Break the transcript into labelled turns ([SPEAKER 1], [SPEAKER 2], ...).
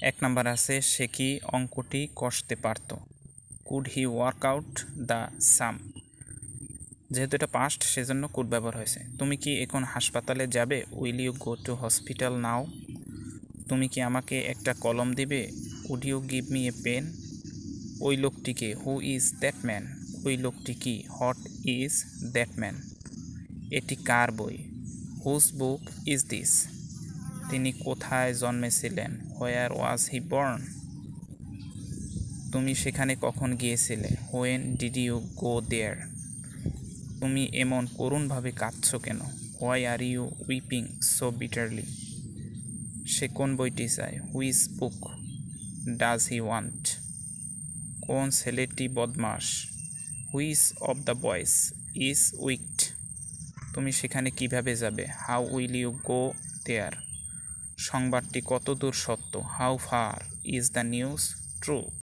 [SPEAKER 1] 1 number আছে, সে কি অঙ্কটি কষতে পারত। Could he work out the sum. যেহেতু এটা পাস্ট সেজন্য কুড ব্যবহার হয়েছে। তুমি কি এখন হাসপাতালে যাবে। Will you go to hospital now. তুমি কি আমাকে একটা কলম দিবে। Would you give me a pen. ওই লোকটিকে, হু ইজ দ্যাট ম্যান। ওই লোকটি কি, হোয়াট ইজ দ্যাট ম্যান। এটি কার বই, হুজ বুক ইজ দিস। তিনি কোথায় জন্মেছিলেন, হোয়ার ওয়াজ হি বর্ন। তুমি সেখানে কখন গিয়েছিলে, when did you go there. তুমি এমন করুণভাবে কাঁদছ কেন, why are you weeping so bitterly. সে কোন বইটি চায়, which book does he want. কোন ছেলেটি বদমাস, which of the boys is wicked. তুমি সেখানে কিভাবে যাবে, how will you go there. সংবাদটি কতদূর সত্য, how far is the news true.